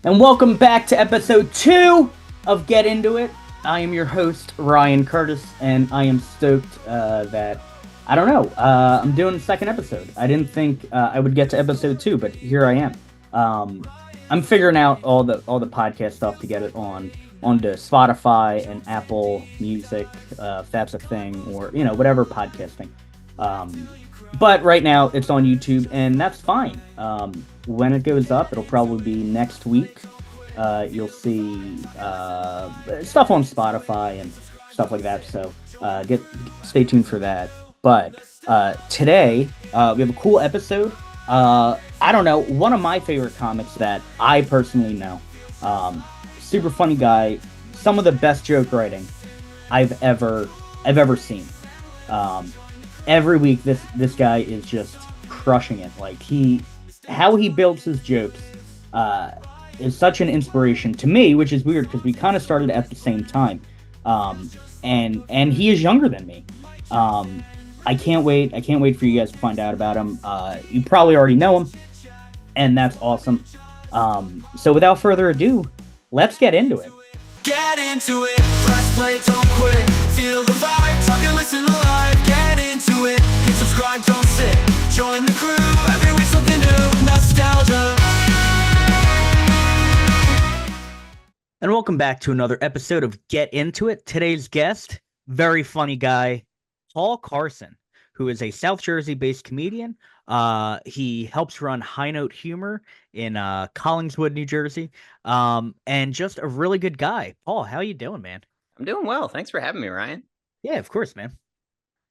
And welcome back to episode 2 of Get Into It. I am your host, Ryan Curtis, and I am stoked that, I don't know, I'm doing the second episode. I didn't think I would get to episode 2, but here I am. I'm figuring out all the podcast stuff to get it onto Spotify and Apple Music, if that's a thing, or, whatever podcasting. But right now it's on YouTube, and that's fine. When it goes up, it'll probably be next week. You'll see stuff on Spotify and stuff like that. So stay tuned for that. But today we have a cool episode. I don't know, one of my favorite comics that I personally know. Super funny guy. Some of the best joke writing I've ever seen. Every week this guy is just crushing it. Like how he builds his jokes is such an inspiration to me, which is weird because we kind of started at the same time. And he is younger than me. I can't wait for you guys to find out about him. You probably already know him, and that's awesome. So without further ado, let's get into it. Get into it, press play, don't quit. Feel the vibe, talk and listen live. Get into it, hit subscribe, don't sit. Join the crew, every week something new. Nostalgia. And welcome back to another episode of Get Into It. Today's guest, very funny guy, Paul Carson, who is a South Jersey-based comedian. He helps run High Note Humor in Collingswood, New Jersey, and just a really good guy. Paul, how you doing, man? I'm doing well. Thanks for having me, Ryan. Yeah, of course, man.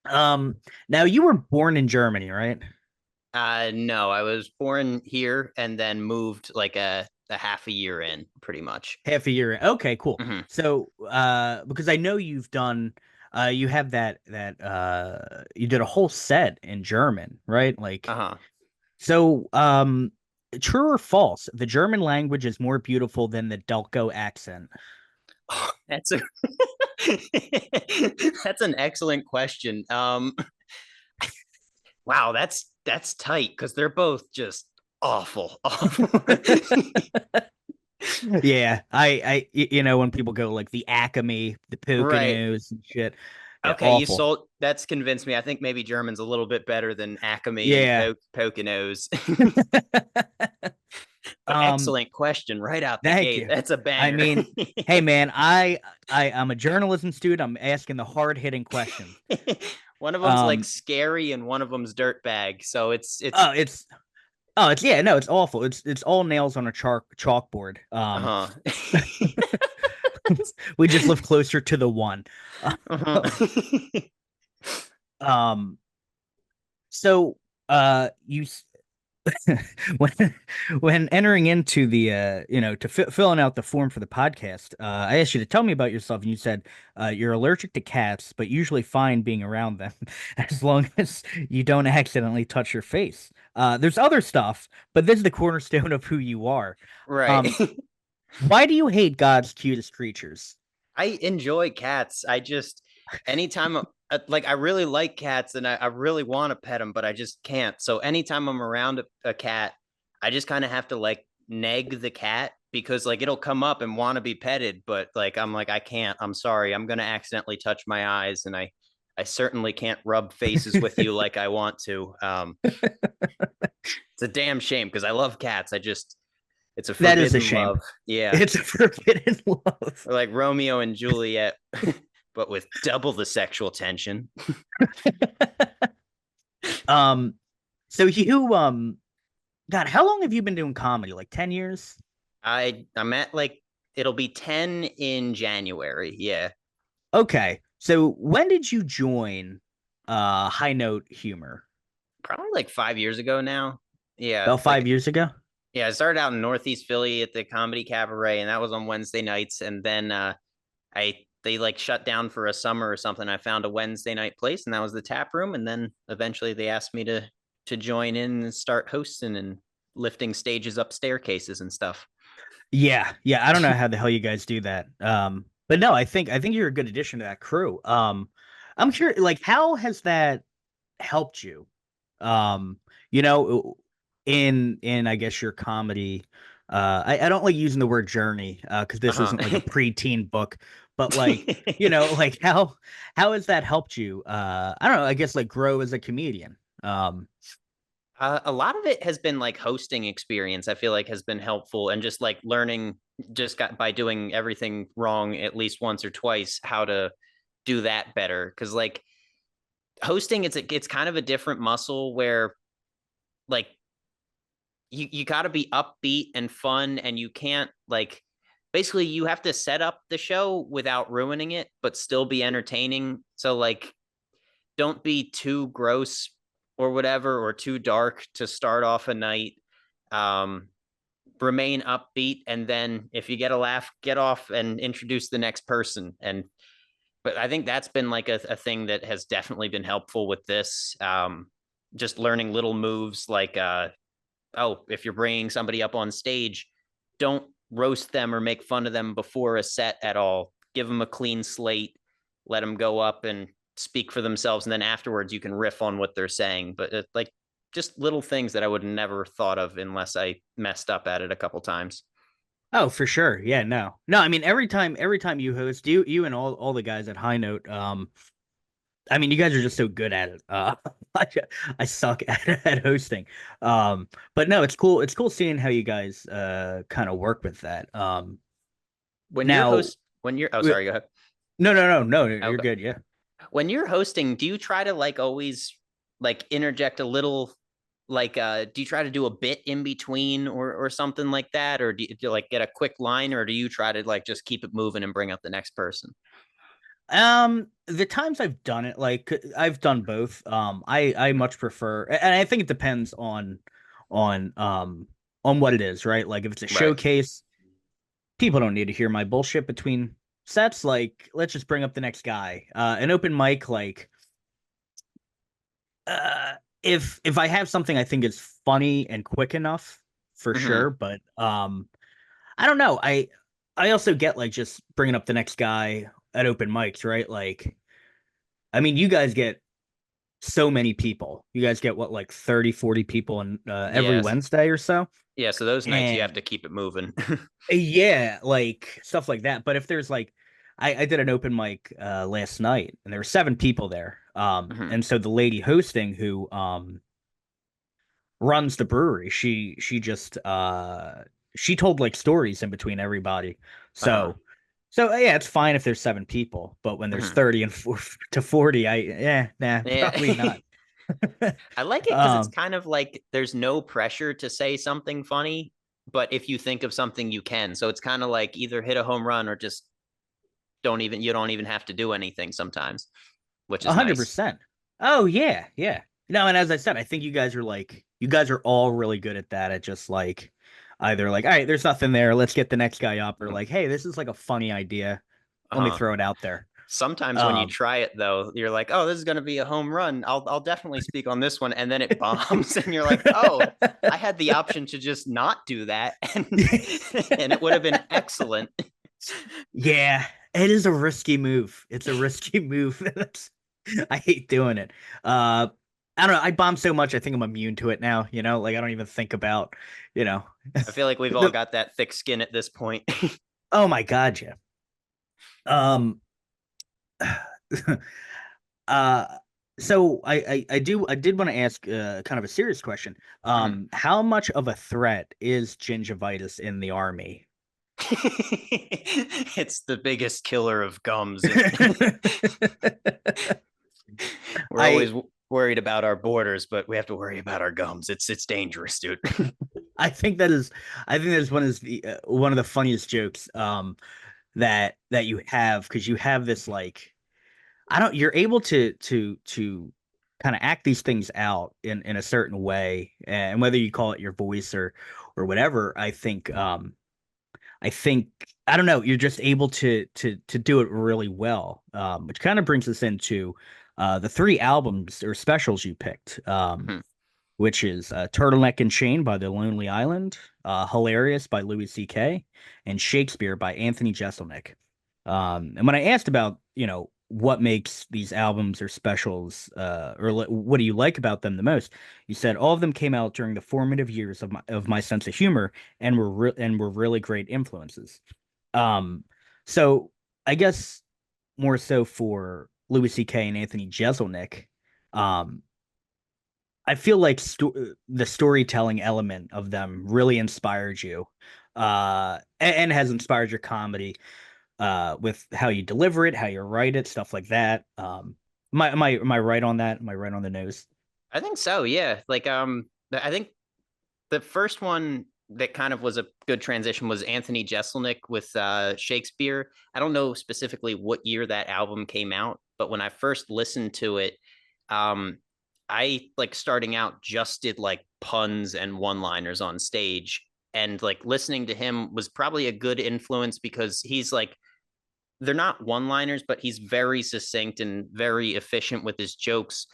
Now you were born in Germany, right? No, I was born here and then moved like a half a year in, pretty much. Half a year. Okay, cool. Mm-hmm. So, because I know you've done, you have that you did a whole set in German, right? Like, so, true or false? The German language is more beautiful than the Delco accent. Oh, that's an excellent question. Wow, that's tight because they're both just awful. Yeah, I when people go like the Acme, the Poconos and shit. Yeah, okay, awful. that's convinced me. I think maybe German's a little bit better than Acme and Poconos. Excellent question right out the gate. You. That's a banger. I mean, hey man, I'm a journalism student. I'm asking the hard-hitting questions. One of them's like scary and one of them's dirtbag. So it's awful. It's all nails on a chalkboard. We just live closer to the one. So you when entering into the filling out the form for the podcast, I asked you to tell me about yourself, and you said you're allergic to cats, but usually fine being around them as long as you don't accidentally touch your face. There's other stuff, but this is the cornerstone of who you are. Right. Why do you hate God's cutest creatures? I enjoy cats. Anytime I really like cats and I really want to pet them, but I just can't. So anytime I'm around a cat, I just kind of have to like nag the cat because like it'll come up and want to be petted, but like I'm like, I can't. I'm sorry. I'm gonna accidentally touch my eyes, and I certainly can't rub faces with you like I want to. It's a damn shame because I love cats. It's a forbidden that is a shame. Love. Yeah, it's a forbidden love. Or like Romeo and Juliet. But with double the sexual tension. So you God, how long have you been doing comedy? Like 10 years? I'm at like it'll be 10 in January. Yeah. Okay. So when did you join High Note Humor? Probably like 5 years ago now. Yeah. About 5 years ago? Yeah, I started out in Northeast Philly at the Comedy Cabaret, and that was on Wednesday nights, and then they like shut down for a summer or something. I found a Wednesday night place, and that was the Tap Room. And then eventually they asked me to join in and start hosting and lifting stages up staircases and stuff. Yeah. I don't know how the hell you guys do that. But no, I think you're a good addition to that crew. I'm sure. Like, how has that helped you? In I guess your comedy I don't like using the word journey because this Uh-huh. isn't like a preteen book, but like, like how has that helped you? I don't know, I guess like grow as a comedian. Um, A lot of it has been like hosting experience. I feel like has been helpful, and just like learning, just got by doing everything wrong at least once or twice, how to do that better. Because like hosting, it's kind of a different muscle where like you got to be upbeat and fun, and you can't like basically you have to set up the show without ruining it, but still be entertaining. So like don't be too gross or whatever, or too dark to start off a night. Um, Remain upbeat, and then if you get a laugh, get off and introduce the next person. And but I think that's been like a thing that has definitely been helpful with this. Just learning little moves like oh, if you're bringing somebody up on stage, don't roast them or make fun of them before a set at all. Give them a clean slate, let them go up and speak for themselves, and then afterwards you can riff on what they're saying. But like just little things that I would never thought of unless I messed up at it a couple times. oh, for sure. Yeah, no. I mean, every time you host, you and all the guys at High Note, I mean, you guys are just so good at it. I, I suck at hosting. But no, it's cool. It's cool seeing how you guys kind of work with that. When you're Now, host, when you're oh w- sorry, go ahead. no, you're Okay. good. Yeah. When you're hosting, do you try to like always like interject a little, like do you try to do a bit in between or something like that, or do you like get a quick line, or do you try to like just keep it moving and bring up the next person? The times I've done it, like I've done both. I much prefer, and I think it depends on on what it is, right? Like if it's a Right. showcase, people don't need to hear my bullshit between sets. Like, let's just bring up the next guy. An open mic, like, uh, if I have something I think is funny and quick enough, for Mm-hmm. sure. But I don't know. I also get like just bringing up the next guy at open mics, right? Like, I mean, you guys get so many people. You guys get what, like 30, 40 people in every Yes. Wednesday or so. Yeah. So those nights you have to And keep it moving. yeah, like stuff like that. But if there's like, I did an open mic last night and there were 7 people there. Hmm. And so the lady hosting who runs the brewery, she just she told like stories in between everybody. Uh-huh. So yeah, it's fine if there's 7 people, but when there's Hmm. 30 and to 40, nah, Yeah. probably not. I like it because it's um kind of like there's no pressure to say something funny, but if you think of something, you can. So it's kind of like either hit a home run or just you don't even have to do anything sometimes, which is nice. 100%. Oh yeah, yeah. No, and as I said, I think you guys are all really good at that. At just like either like, all right, there's nothing there, let's get the next guy up, or like, hey, this is like a funny idea. Let me Uh-huh. throw it out there. Sometimes when you Um, try it though, you're like, "Oh, this is going to be a home run. I'll definitely speak on this one." And then it bombs and you're like, "Oh, I had the option to just not do that and it would have been excellent." yeah, it is a risky move. It's a risky move. I hate doing it. Uh, I don't know. I bomb so much. I think I'm immune to it now. Like I don't even think about, you know, I feel like we've all the, got that thick skin at this point. oh my God, yeah. Um, uh, so I did want to ask kind of a serious question. How much of a threat is gingivitis in the army? It's the biggest killer of gums. We're always I worried about our borders, but we have to worry about our gums. It's dangerous, dude. I think that is one of the funniest jokes that you have, because you have this like, I don't you're able to kind of act these things out in a certain way, and whether you call it your voice or whatever. I think I don't know, you're just able to do it really well, which kind of brings us into the 3 albums or specials you picked, which is Turtleneck and Chain by The Lonely Island, Hilarious by Louis C.K., and Shakespeare by Anthony Jeselnik. And when I asked about, what makes these albums or specials, what do you like about them the most? You said all of them came out during the formative years of my sense of humor and were really great influences. Um, so I guess more so for Louis C.K. and Anthony Jeselnik, um, I feel like the storytelling element of them really inspired you, and has inspired your comedy, with how you deliver it, how you write it, stuff like that. Am I right on that? Am I right on the nose? I think so, yeah. I think the first one that kind of was a good transition was Anthony Jeselnik with Shakespeare. I don't know specifically what year that album came out, but when I first listened to it, um, I like starting out just did like puns and one-liners on stage. And like listening to him was probably a good influence because he's like, they're not one-liners, but he's very succinct and very efficient with his jokes.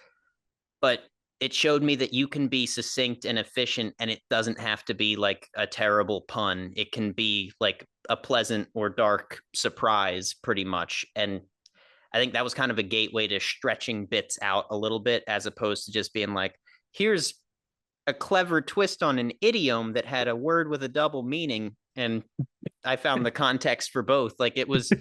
But it showed me that you can be succinct and efficient and it doesn't have to be like a terrible pun. It can be like a pleasant or dark surprise pretty much. And I think that was kind of a gateway to stretching bits out a little bit as opposed to just being like, here's a clever twist on an idiom that had a word with a double meaning. And I found the context for both. Like it was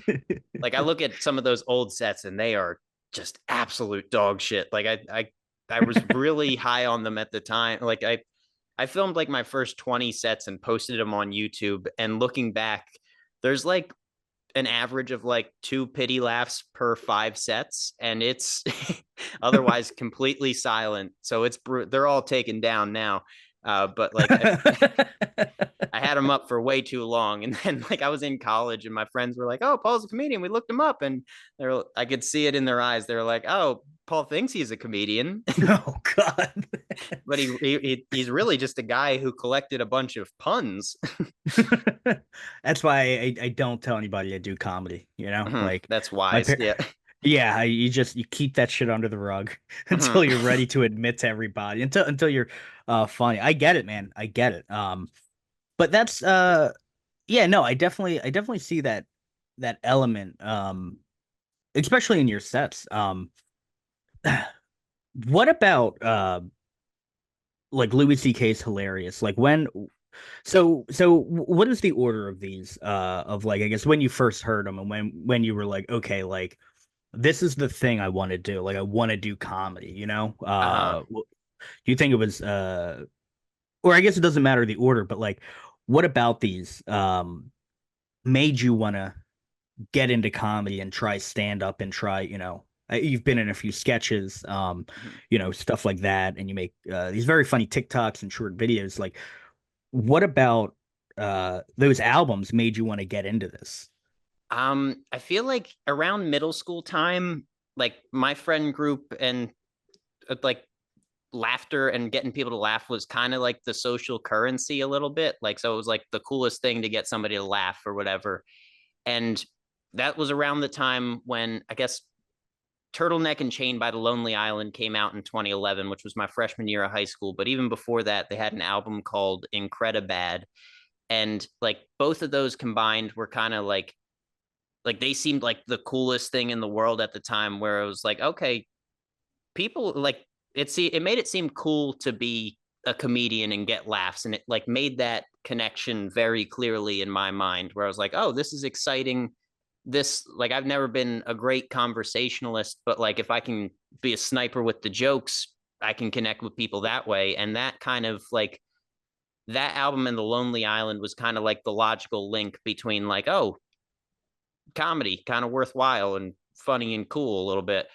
like I look at some of those old sets and they are just absolute dog shit. I was really high on them at the time. I filmed like my first 20 sets and posted them on YouTube. And looking back, there's like an average of like 2 pity laughs per 5 sets, and it's otherwise completely silent. So they're all taken down now. But like I had him up for way too long, and then like I was in college, and my friends were like, "Oh, Paul's a comedian." We looked him up, and I could see it in their eyes. They were like, "Oh, Paul thinks he's a comedian." Oh God. But he's really just a guy who collected a bunch of puns. That's why I don't tell anybody I do comedy, like That's my wise. par Yeah. yeah, you keep that shit under the rug until Mhm. you're ready to admit to everybody, until you're funny. I get it, man. I get it. But that's yeah, no, I definitely see that element, especially in your sets. What about like Louis C.K.'s hilarious? Like what is the order of these, of like, I guess, when you first heard them and when you were like, okay, like this is the thing I want to do. Like I want to do comedy, Uh-huh. do you think it was, or I guess it doesn't matter the order, but like what about these made you want to get into comedy and try stand up and try, you've been in a few sketches, Mhm. stuff like that, and you make these very funny TikToks and short videos. Like, what about those albums made you want to get into this? I feel like around middle school time, like my friend group and like laughter and getting people to laugh was kind of like the social currency a little bit. Like, so it was like the coolest thing to get somebody to laugh or whatever. And that was around the time when I guess Turtleneck and Chain by the Lonely Island came out in 2011, which was my freshman year of high school. But even before that, they had an album called Incredibad. And like both of those combined were kind of like they seemed like the coolest thing in the world at the time, where it was like, okay, people like it made it seem cool to be a comedian and get laughs, and it like made that connection very clearly in my mind, where I was like, oh, this is exciting. This like I've never been a great conversationalist, but like if I can be a sniper with the jokes, I can connect with people that way. And that kind of like that album and The Lonely Island was kind of like the logical link between like, oh, comedy kind of worthwhile and funny and cool a little bit.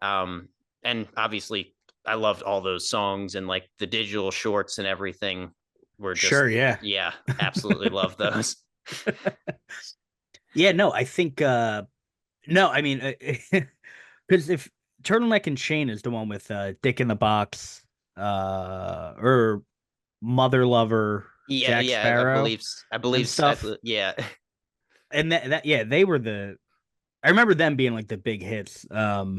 um and obviously I loved all those songs, and like the digital shorts and everything were just, Sure, yeah. yeah, absolutely love those. Yeah, no, I think no, I mean, because if Turtleneck and Chain is the one with Dick in the Box, or Mother Lover, Yeah, Jack yeah, I Sparrow, believe I and believe stuff. yeah. And yeah, they were I remember them being like the big hits. Hmm.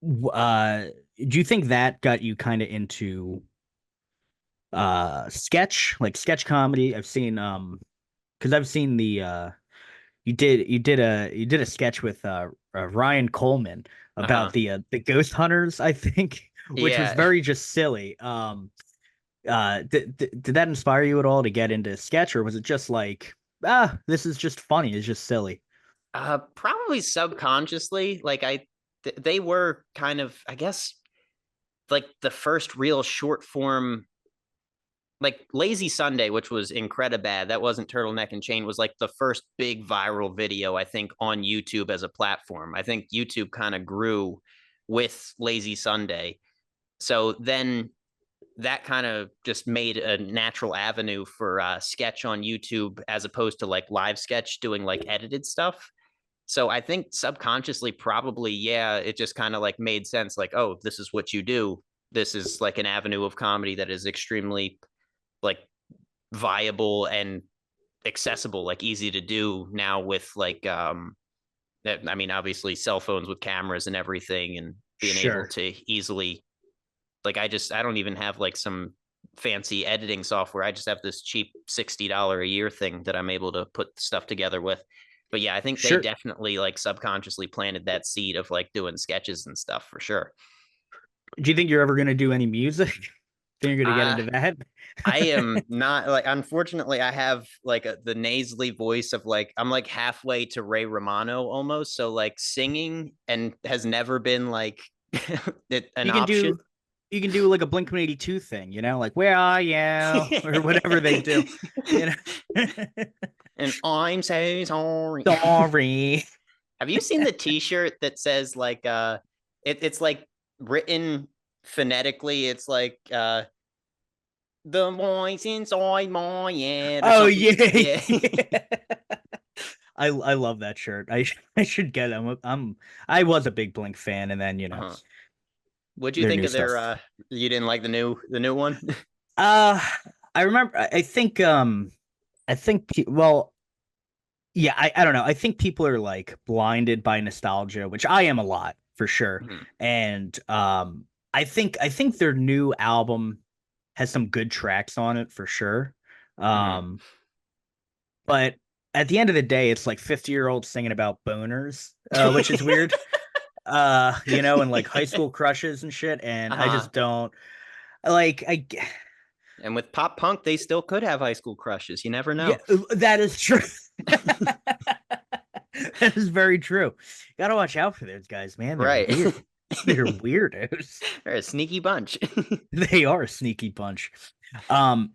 Do you think that got you kind of into sketch comedy? I've seen, because I've seen the you did a sketch with Ryan Coleman about Uh-huh. the ghost hunters, I think, which was Yeah. very just silly. Did that inspire you at all to get into sketch, or was it just like, this is just funny, it's just silly? Probably subconsciously. They were kind of, I guess, like the first real short form, like Lazy Sunday, which was Incredibad. That wasn't Turtleneck and Chain. Was like the first big viral video, I think, on YouTube as a platform. I think YouTube kind of grew with Lazy Sunday. So then that kind of just made a natural avenue for sketch on YouTube as opposed to like live sketch doing like edited stuff. So I think subconsciously, probably, yeah, it just kind of like made sense. Like, oh, this is what you do. This is like an avenue of comedy that is extremely like viable and accessible, like easy to do now with like I mean, obviously cell phones with cameras and everything, and being able Sure. to easily like I don't even have like some fancy editing software. I just have this cheap $60 a year thing that I'm able to put stuff together with. But yeah, I think they Sure. definitely like subconsciously planted that seed of like doing sketches and stuff for sure. Do you think you're ever gonna do any music? Think you're gonna get Uh into that? I am not like, unfortunately I have like the nasally voice of like I'm like halfway to Ray Romano almost, so like singing and has never been like an You can option. do you can do like a Blink-182 thing, like where are you or whatever they do, you know. And I'm so sorry. Sorry. Have you seen the T-shirt that says like it's like written phonetically? It's like the voice inside my head or Oh something. yeah, Yeah. yeah. I love that shirt. I should get them. I was a big Blink fan, and then Uh-huh. What'd you their think new of their stuff. you didn't like the new one? Uh, I remember. I think. Well, yeah. I don't know. I think people are like blinded by nostalgia, which I am a lot for sure. Mhm. And I think their new album has some good tracks on it for sure. Mhm. Um, but at the end of the day, it's like 50-year-olds singing about boners, which is weird. And like high school crushes and shit. And I Uh-huh. just don't like. And with pop punk, they still could have high school crushes. You never Yeah, know. that is true. That is very true. Gotta watch out for those guys, man. They're Right. weird. They're weirdos. They're a sneaky bunch. They are a sneaky bunch. Um,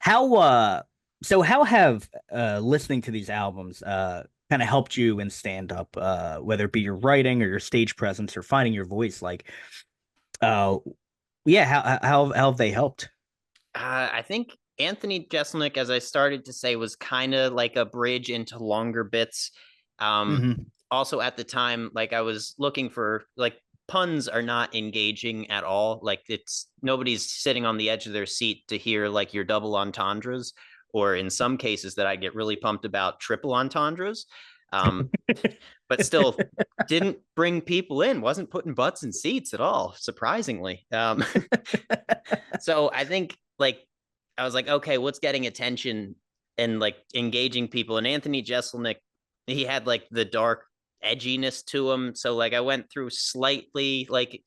how so how have listening to these albums kind of helped you in stand up, whether it be your writing or your stage presence or finding your voice? Like, uh, yeah, how have they helped? I think Anthony Jeselnik, as I started to say, was kind of like a bridge into longer bits. Um, Hmm. Also at the time, like I was looking for like puns are not engaging at all. Like it's nobody's sitting on the edge of their seat to hear like your double entendres, or in some cases that I get really pumped about triple entendres. Um, but still didn't bring people in, wasn't putting butts in seats at all, surprisingly. So I think like I was like, okay, what's getting attention and like engaging people? And Anthony Jeselnik, he had like the dark edginess to him. So like I went through slightly like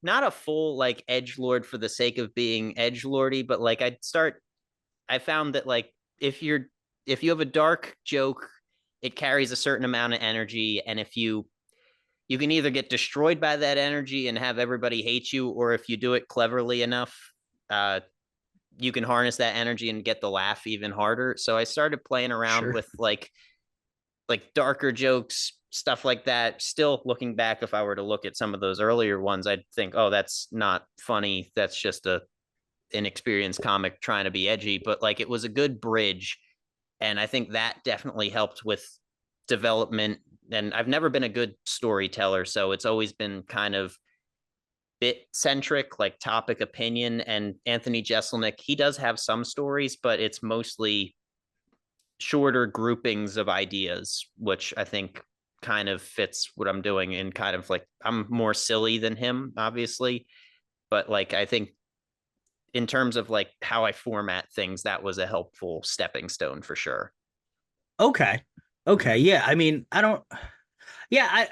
not a full like edge lord for the sake of being edge lordy, but like I found that like if you have a dark joke, it carries a certain amount of energy, and if you can either get destroyed by that energy and have everybody hate you, or if you do it cleverly enough, uh, you can harness that energy and get the laugh even harder. So I started playing around Sure. with like darker jokes, stuff like that. Still looking back, if I were to look at some of those earlier ones, I'd think, oh, that's not funny. That's just a inexperienced comic trying to be edgy. But like it was a good bridge. And I think that definitely helped with development. And I've never been a good storyteller, so it's always been kind of bit centric, like topic opinion. And Anthony Jeselnik, he does have some stories, but it's mostly shorter groupings of ideas, which I think kind of fits what I'm doing. And kind of like I'm more silly than him, obviously. But like I think in terms of like how I format things, that was a helpful stepping stone for sure. Okay. Okay. Mhm. Yeah. I mean, I don't. Yeah,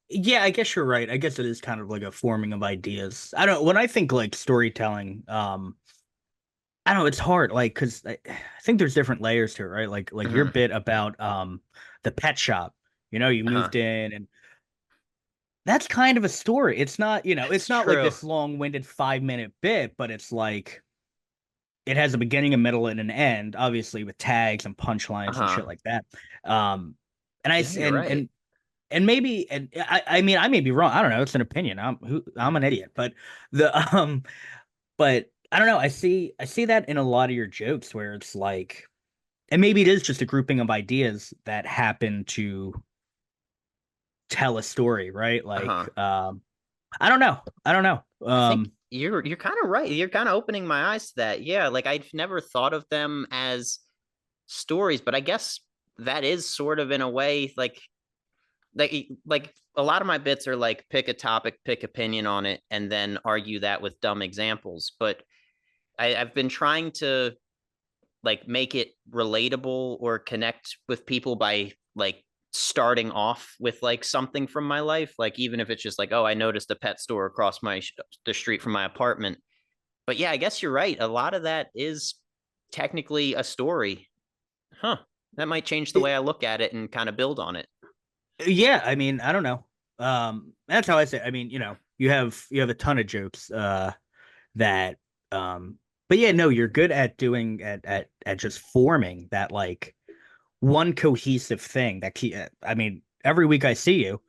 yeah, I guess you're right. I guess it is kind of like a forming of ideas. I don't, when I think like storytelling, I don't know, it's hard, like, because I think there's different layers to it, right? Like your Hmm. bit about the pet shop, you Uh-huh. moved in, and that's kind of a story. It's not, That's it's not like true. this long-winded 5-minute bit, but it's like it has a beginning, a middle, and an end, obviously with tags and punchlines and Uh-huh. shit like that. Um, and I Yeah, s- you're right. and maybe, and I mean, I may be wrong. I don't know. It's an opinion. I'm an idiot, but the but I don't know. I see that in a lot of your jokes where it's like, and maybe it is just a grouping of ideas that happen to tell a story, right? Uh-huh. Like, I don't know. I don't know. I think you're kind of right. You're kind of opening my eyes to that. Yeah, like I've never thought of them as stories, but I guess that is sort of in a way like a lot of my bits are like pick a topic, pick opinion on it, and then argue that with dumb examples. But I've been trying to like make it relatable or connect with people by like starting off with like something from my life, like even if it's just like, oh, I noticed a pet store across the street from my apartment. But yeah, I guess you're right, a lot of that is technically a story. Huh. That might change the way I look at it and kind of build on it. Yeah, I mean, I don't know. That's how I say. I mean, you have a ton of jokes that but yeah, no, you're good at doing at just forming that like one cohesive thing I mean, every week I see you,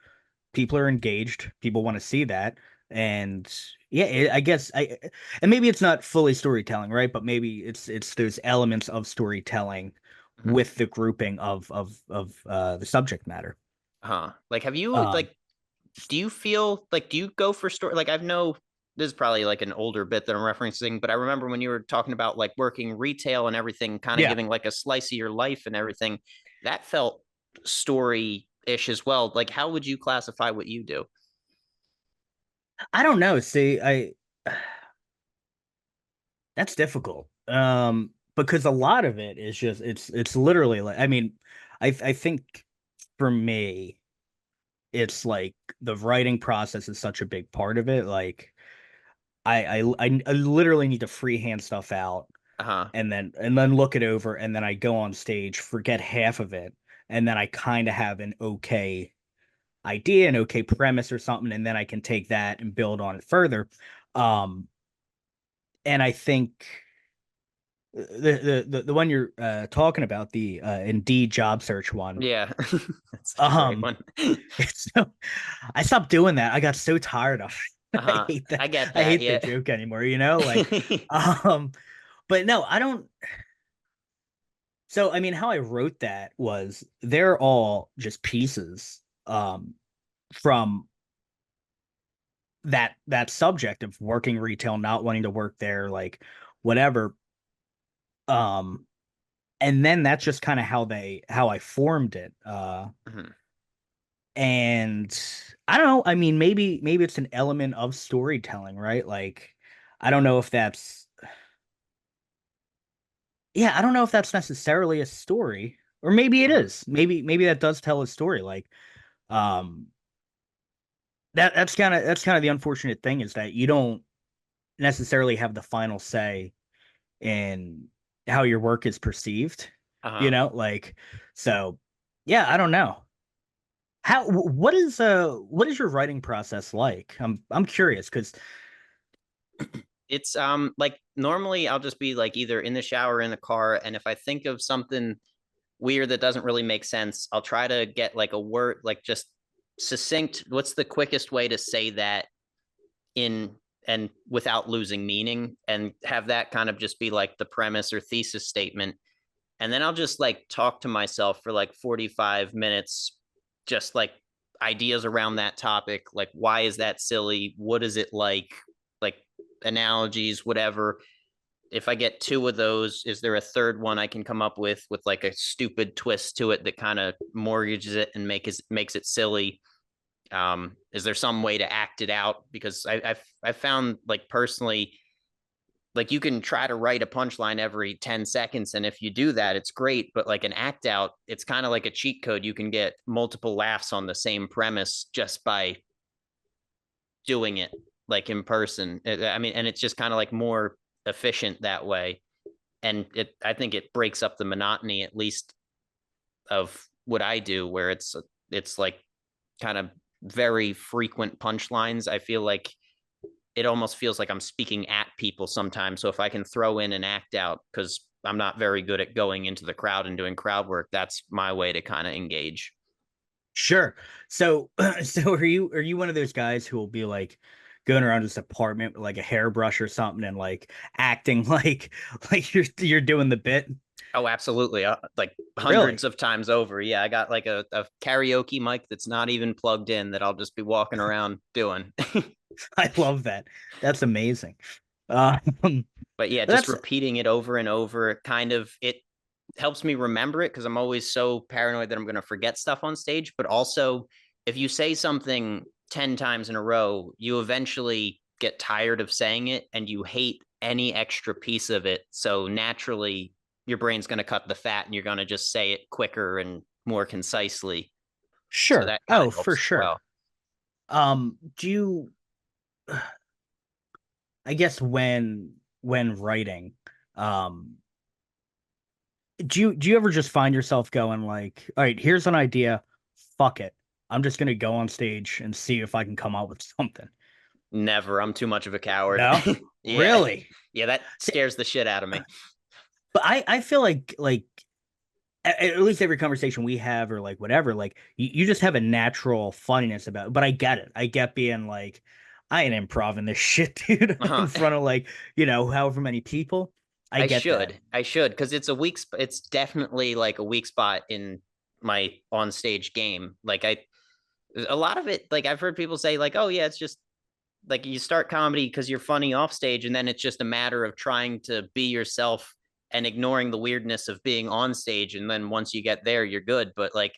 people are engaged, people want to see that. And yeah, I guess I and maybe it's not fully storytelling, right? But maybe it's those elements of storytelling Mhm. with the grouping of the subject matter. Huh. Like, have you Um like do you feel like do you go for story like I've know this is probably like an older bit that I'm referencing, but I remember when you were talking about like working retail and everything, kind of yeah. giving like a slice of your life and everything, that felt story-ish as well. Like, how would you classify what you do? I don't know. See, I that's difficult. Because a lot of it is just it's literally like, I mean, I think for me, it's like the writing process is such a big part of it. Like I literally need to freehand stuff out Uh-huh. and then look it over, and then I go on stage, forget half of it, and then I kind of have an okay idea, an okay premise or something, and then I can take that and build on it further. Um, and I think the one you're talking about, the Indeed job search one. Yeah. That's such a great Um, one. it's so, I stopped doing that. I got so tired of it. I Uh-huh. hate that. I get I that. hate the Yeah. joke anymore. Like, um, but no, I don't. So I mean, how I wrote that was they're all just pieces from that subject of working retail, not wanting to work there, like whatever. Um, and then that's just kind of how I formed it. Mhm. And I don't know. I mean, maybe it's an element of storytelling, right? Like, I don't know if that's yeah, I don't know if that's necessarily a story, or maybe it Mhm. is. Maybe that does tell a story. Like, um, that's kind of the unfortunate thing, is that you don't necessarily have the final say in how your work is perceived. Uh-huh. Like, so yeah, I don't know. What is your writing process like? I'm curious because It's like normally I'll just be like either in the shower or in the car, and if I think of something weird that doesn't really make sense, I'll try to get like a word, like just succinct. What's the quickest way to say that in and without losing meaning, and have that kind of just be like the premise or thesis statement. And then I'll just like talk to myself for like 45 minutes, just like ideas around that topic. Like, why is that silly? What is it like analogies, whatever. If I get two of those, is there a third one I can come up with like a stupid twist to it that kind of mortgages it and makes it silly? Is there some way to act it out? Because I've found like personally, like you can try to write a punchline every 10 seconds, and if you do that it's great, but like an act out, it's kind of like a cheat code. You can get multiple laughs on the same premise just by doing it like in person. I mean, and it's just kind of like more efficient that way. And I think it breaks up the monotony, at least of what I do, where it's like kind of very frequent punchlines. I feel like it almost feels like I'm speaking at people sometimes. So if I can throw in an act out, because I'm not very good at going into the crowd and doing crowd work, that's my way to kind of engage. Sure. So, so are you one of those guys who will be like going around this apartment with like a hairbrush or something and like acting like you're doing the bit? Oh, absolutely. Like Really? hundreds of times over. Yeah, I got like a karaoke mic that's not even plugged in that I'll just be walking around doing. I love that. That's amazing. Um, But yeah, just that's repeating it over and over kind of it helps me remember it, because I'm always so paranoid that I'm going to forget stuff on stage. But also, if you say something 10 times in a row, you eventually get tired of saying it and you hate any extra piece of it. So naturally, your brain's going to cut the fat and you're going to just say it quicker and more concisely. So sure. that kind of Oh, for helps as sure. well. Do you, I guess when writing, um, do you ever just find yourself going like, all right, here's an idea, fuck it. I'm just gonna go on stage and see if I can come up with something. Never. I'm too much of a coward. No? Yeah. Really? Yeah, that See, scares the shit out of me. but I feel like at least every conversation we have or like whatever, like you just have a natural funniness about it. But I get it. I get being like, I ain't improv this shit, dude, in Uh-huh. front of like, however many people. I I get that. should. I should, because it's a weak. It's definitely like a weak spot in my on stage game. Like a lot of it. Like I've heard people say, like, "Oh yeah, it's just like you start comedy because you're funny off stage, and then it's just a matter of trying to be yourself and ignoring the weirdness of being on stage. And then once you get there, you're good." But like,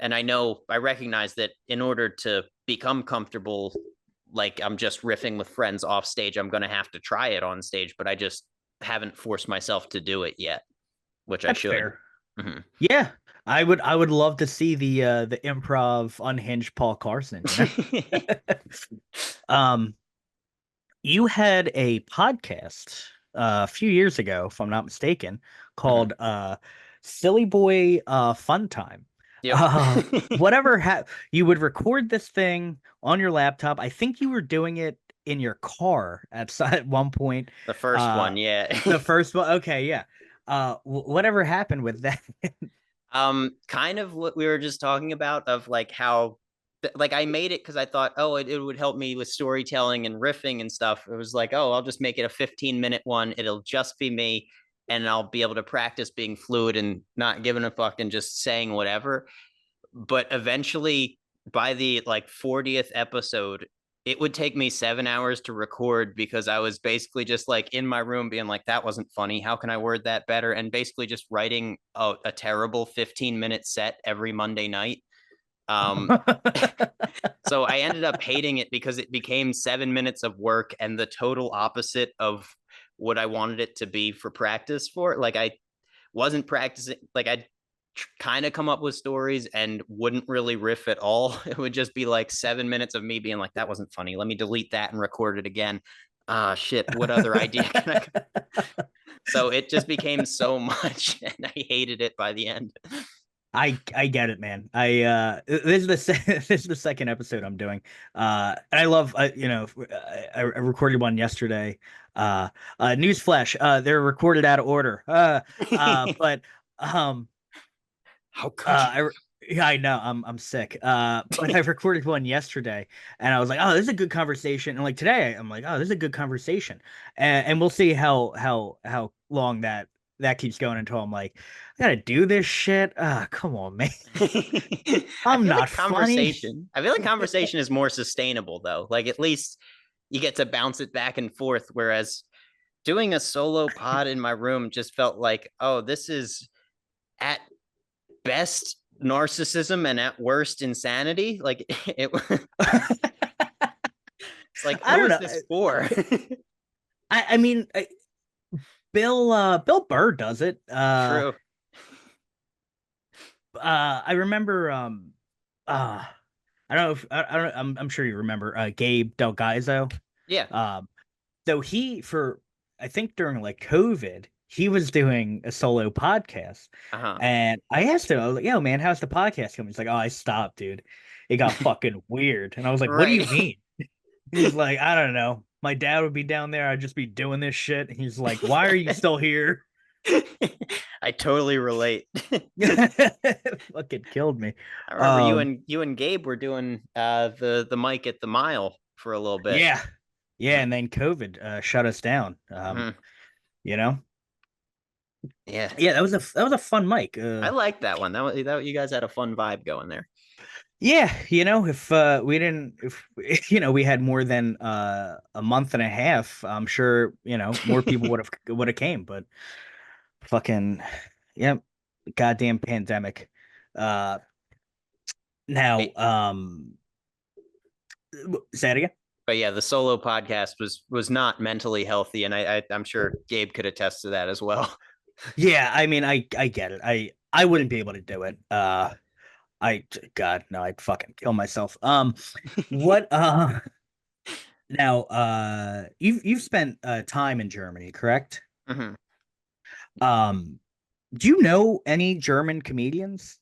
and I recognize that in order to become comfortable, like I'm just riffing with friends off stage, I'm going to have to try it on stage, but I just haven't forced myself to do it yet, which I That's should. fair. Mhm. Yeah. I would love to see the improv unhinged Paul Carson, you know? Um, you had a podcast a few years ago, if I'm not mistaken, Mhm. called Silly Boy Fun Time. Yep. Uh whatever you would record this thing on your laptop. I think you were doing it in your car at one point. The first Uh one, yeah. the first one, okay, yeah. Whatever happened with that? Kind of what we were just talking about, of like how like I made it because I thought, oh, it would help me with storytelling and riffing and stuff. It was like, oh, I'll just make it a 15-minute one. It'll just be me, and I'll be able to practice being fluid and not giving a fuck and just saying whatever. But eventually, by the like 40th episode, it would take me 7 hours to record, because I was basically just like in my room being like, that wasn't funny. How can I word that better? And basically just writing a terrible 15-minute set every Monday night. Um, so I ended up hating it because it became 7 minutes of work and the total opposite of what I wanted it to be for practice for. Like I wasn't practicing, like I kind of come up with stories and wouldn't really riff at all. It would just be like 7 minutes of me being like, that wasn't funny. Let me delete that and record it again. Ah, shit. What other idea can I? So it just became so much, and I hated it by the end. I get it, man. This is this is the second episode I'm doing. And I love I recorded one yesterday. Newsflash, they're recorded out of order. But um How could you? yeah, I know. I'm sick. But I recorded one yesterday, and I was like, "Oh, this is a good conversation." And like today, I'm like, "Oh, this is a good conversation," and we'll see how long that keeps going until I'm like, "I gotta do this shit." Ah, come on, man. I I'm feel not like funny. conversation. I feel like conversation is more sustainable though. Like at least you get to bounce it back and forth. Whereas doing a solo pod in my room just felt like, oh, this is at best narcissism and at worst insanity. Like it, it's like, I who don't is know. this for? I mean, Bill Burr does it. True. I remember uh I don't know if I don't I'm sure you remember Gabe Del Gaizo. Yeah. Um so he for I think during like COVID, he was doing a solo podcast. Uh-huh. And I asked him, I was like, yo man, how's the podcast coming? He's like, oh, I stopped, dude. It got fucking weird. And I was like, what do you Right. mean? He's like, I don't know. My dad would be down there, I'd just be doing this shit. He's like, why are you still here? I totally relate. Fucking killed me. I remember Um you and Gabe were doing the mic at the mile for a little bit. yeah. Yeah, and then COVID shut us down. Mhm. You know? Yeah. Yeah, that was a fun mic. I like that one. That you guys had a fun vibe going there. Yeah, if we didn't if we had more than a month and a half, I'm sure, more people would have came, but fucking yeah, goddamn pandemic. Uh now Hey, say it again. but yeah, the solo podcast was not mentally healthy, and I'm sure Gabe could attest to that as well. Yeah, I mean I get it. I wouldn't be able to do it. God, no, I'd fucking kill myself. What now you've spent time in Germany, correct? Mhm. Um do you know any German comedians?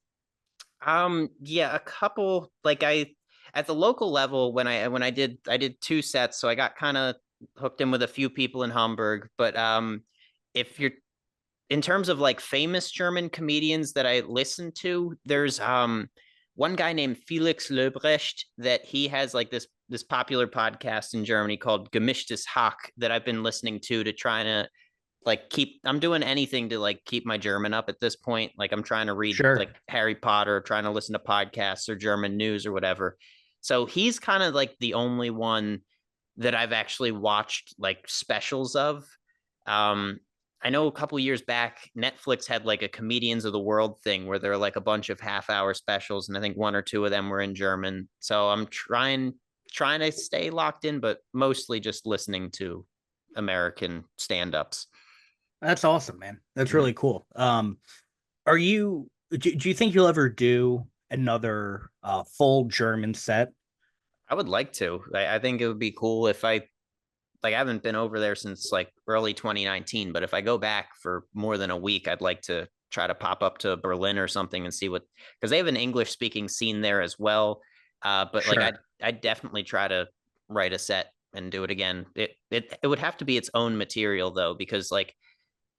Yeah, a couple like I at the local level when I did two sets, so I got kind of hooked in with a few people in Hamburg, but if you're in terms of like famous German comedians that I listen to, there's one guy named Felix Lobrecht that he has like this popular podcast in Germany called Gemischtes Hack that I've been listening to try to like keep I'm doing anything to like keep my German up at this point. Like I'm trying to read Sure. like Harry Potter, trying to listen to podcasts or German news or whatever. So he's kind of like the only one that I've actually watched like specials of. Um, I know a couple years back, Netflix had like a Comedians of the World thing where there are like a bunch of half-hour specials, and I think one or two of them were in German. So I'm trying to stay locked in, but mostly just listening to American stand-ups. That's awesome, man. That's Mhm. really cool. Do you think you'll ever do another full German set? I would like to. I think it would be cool if I haven't been over there since like early 2019, but if I go back for more than a week, I'd like to try to pop up to Berlin or something and see what because they have an English speaking scene there as well. But like Sure. I'd definitely try to write a set and do it again. It would have to be its own material though, because like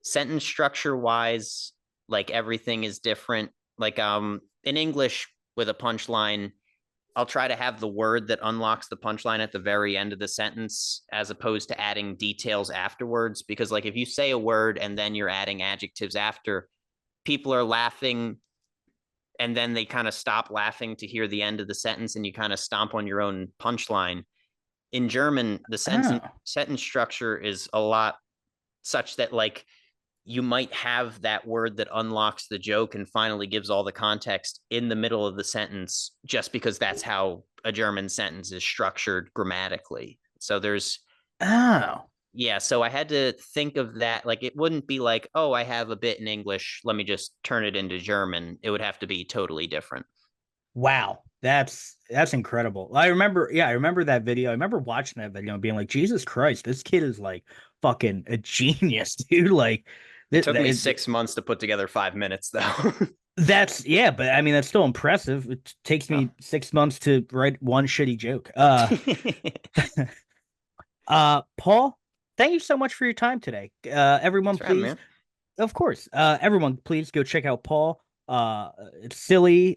sentence structure wise, like everything is different. Like in English with a punchline, I'll try to have the word that unlocks the punchline at the very end of the sentence as opposed to adding details afterwards. Because, like, if you say a word and then you're adding adjectives after, people are laughing and then they kind of stop laughing to hear the end of the sentence and you kind of stomp on your own punchline. In German, the Oh. sentence structure is a lot such that, like, you might have that word that unlocks the joke and finally gives all the context in the middle of the sentence just because that's how a German sentence is structured grammatically. So there's Oh. yeah, so I had to think of that. Like it wouldn't be like, oh, I have a bit in English, let me just turn it into German. It would have to be totally different. Wow. That's incredible. I remember that video. I remember watching that video and being like, Jesus Christ, this kid is like fucking a genius, dude. Like It took me 6 months to put together 5 minutes though. that's yeah, but I mean that's still impressive. It takes Oh. me 6 months to write one shitty joke. Paul, thank you so much for your time today. Everyone, Thanks for having me, please, man. of course, everyone, please go check out Paul. It's silly.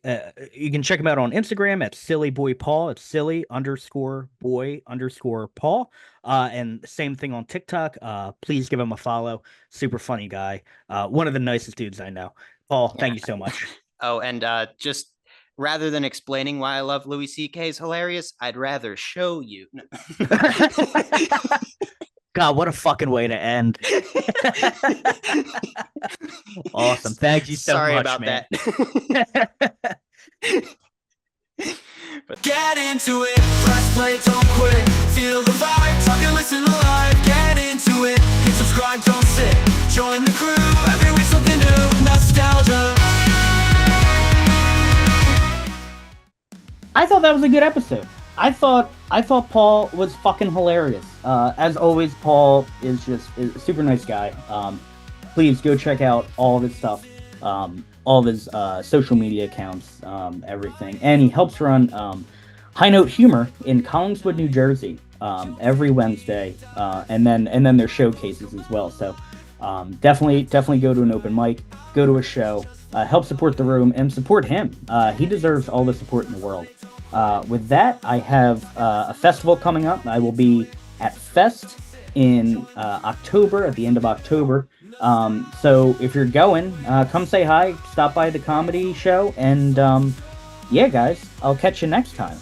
You can check him out on Instagram at silly boy Paul. It's silly underscore boy underscore Paul. And same thing on TikTok. Please give him a follow. Super funny guy. One of the nicest dudes I know. Paul, Yeah. thank you so much. Oh, and just rather than explaining why I love Louis C.K. is hilarious, I'd rather show you. God, what a fucking way to end. Awesome. Thank you so Sorry much, about man. that. But Get into it, press play, don't quit. Feel the vibe, talk and listen live. Get into it, hit subscribe, don't sit. Join the crew, every week something new. Nostalgia. I thought that was a good episode. I thought Paul was fucking hilarious. As always, Paul is just a super nice guy. Please go check out all of his stuff, all of his social media accounts, everything. And he helps run High Note Humor in Collingswood, New Jersey, every Wednesday, and then their showcases as well. So definitely go to an open mic, go to a show, help support the room, and support him. He deserves all the support in the world. With that, I have a festival coming up. I will be at Fest in October, at the end of October. So if you're going, come say hi, stop by the comedy show, and yeah, guys, I'll catch you next time.